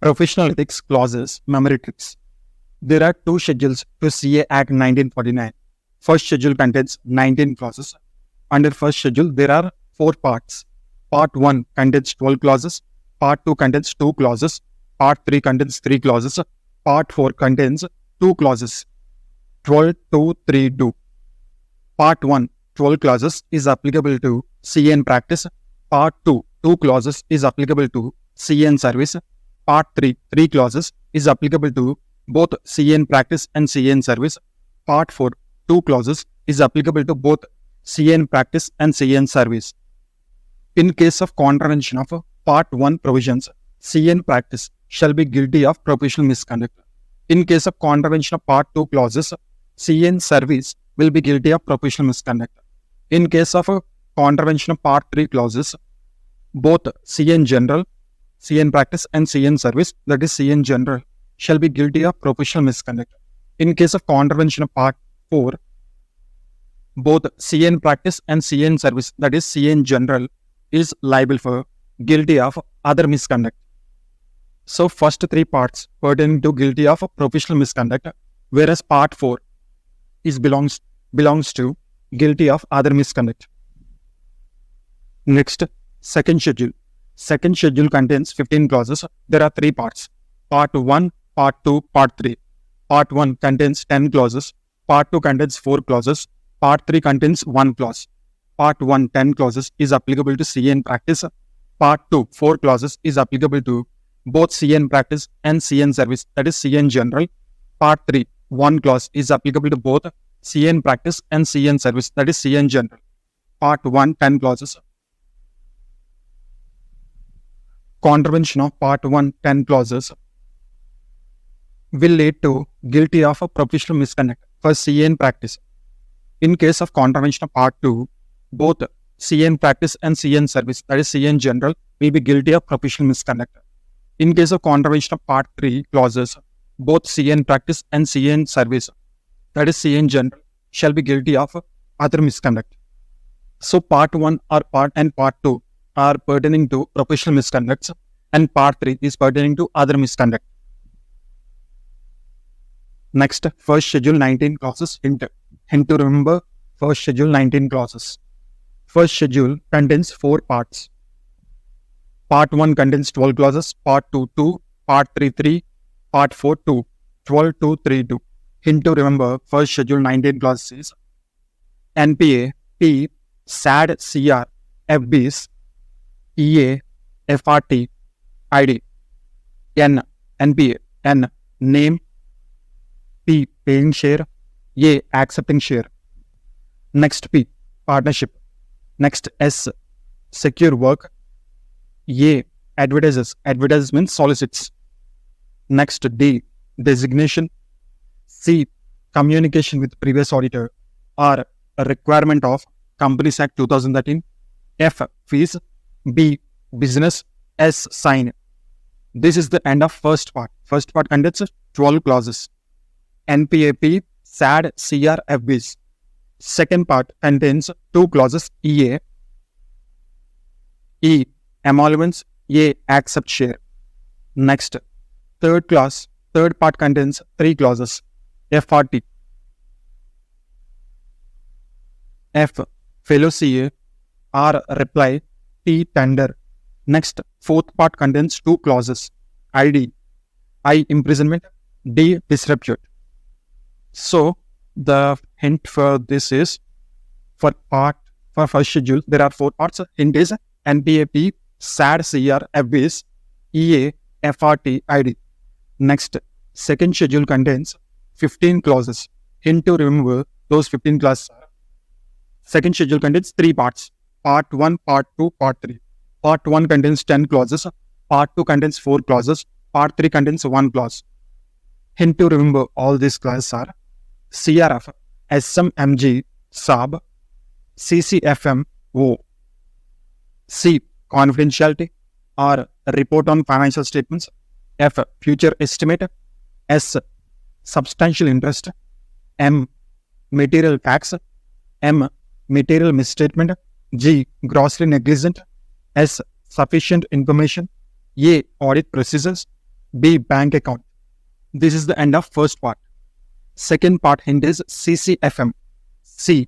Professional ethics clauses, memory tricks. There are two schedules to CA Act 1949. First schedule contains 19 clauses. Under first schedule, there are 4 parts. Part 1 contains 12 clauses. Part 2 contains 2 clauses. Part 3 contains 3 clauses. Part 4 contains 2 clauses. 12, 2, 3, 2. Part 1, 12 clauses is applicable to CA in practice. Part 2, 2 clauses is applicable to CA in service. Part 3, 3 clauses is applicable to both CA in practice and CA in service. Part 4, 2 clauses is applicable to both CA in practice and CA in service. In case of contravention of Part 1 provisions, CA in practice shall be guilty of professional misconduct. In case of contravention of Part 2 clauses, CA in service will be guilty of professional misconduct. In case of contravention of Part 3 clauses, both CA in general, CA in practice and CA in service, that is CA in general, shall be guilty of professional misconduct. In case of contravention of Part 4, both CA in practice and CA in service, that is CA in general, is liable for guilty of other misconduct. So first 3 parts pertaining to guilty of professional misconduct, whereas Part 4 is belongs to guilty of other misconduct. Next, second schedule. Second schedule contains 15 clauses. There are 3 parts. Part 1, Part 2, Part 3. Part 1 contains 10 clauses. Part 2 contains 4 clauses. Part 3 contains 1 clause. Part 1, 10 clauses is applicable to CA in practice. Part 2, 4 clauses is applicable to both CA in practice and CA in service, that is CA in general. Part 3, 1 clause is applicable to both CA in practice and CA in service, that is CA in general. Part 1, 10 clauses. Contravention of Part 1, 10 clauses will lead to guilty of a professional misconduct for CA in practice. In case of contravention of Part 2, both CA in practice and CA in service, that is CA in general, will be guilty of professional misconduct. In case of contravention of Part 3 clauses, both CA in practice and CA in service, that is CA in general, shall be guilty of other misconduct. So Part 1 or Part 2 are pertaining to professional misconducts, and Part 3 is pertaining to other misconduct. Next, first schedule 19 clauses. Hint to remember first schedule 19 clauses. First schedule contains 4 parts. Part 1 contains 12 clauses. Part 2, 2. Part 3, 3. Part 4, 2. 12, 2, 3, 2. Hint to remember first schedule 19 clauses is NPA, P, SAD, CR, FBs, EA, FRT, ID. N, NPA, N, name. P, paying share. A, accepting share. Next P, partnership. Next S, secure work. A, advertises. Advertisement solicits. Next D, designation. C, communication with previous auditor or a requirement of Companies Act 2013. F, fees. B, business. S, sign. This is the end of first part. First part contains 12 clauses. NPAP, SAD, CR, FBs. Second part contains 2 clauses. EA. E, emoluments. A, accept share. Next, third part contains 3 clauses. FRT. F, fellow CA. R, reply. T, tender. Next, fourth part contains 2 clauses. ID. I, imprisonment. D, disrepute. So, the hint for this is, for first schedule, there are 4 parts. Hint is NPAP, SAD, CR, FBs, EA, FRT, ID. Next, second schedule contains 15 clauses. Hint to remember those 15 clauses are, second schedule contains 3 parts. Part 1, Part 2, Part 3. Part 1 contains 10 clauses. Part 2 contains 4 clauses. Part 3 contains 1 clause. Hint to remember all these clauses are CRF, SMMG, SAB, CCFMO. C, confidentiality or report on financial statements. F, future estimate. S, substantial interest. M, material tax. M, material misstatement. G, grossly negligent. S, sufficient information. A, audit procedures. B. Bank account. This is the end of first part. Second part hint is CCFM. C.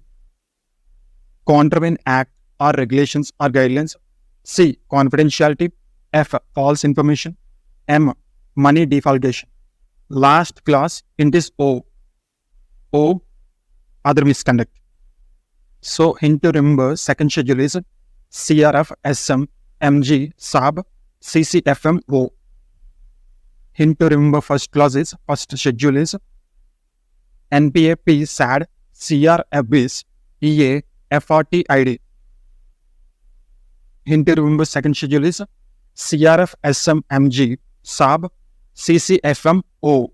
Contravene Act or regulations or guidelines. C. Confidentiality. F. False information. M. Money defalcation. Last clause hint is O. O. Other misconduct. So hint to remember second schedule is CRF, SM, MG, SAB, CCFM, O. Hint to remember first clause is first schedule is NPAP, SAD, CR, FBIS, EA, FRT, ID. Hint to remember second schedule is CRF, SM, MG, SAB, CCFM, O.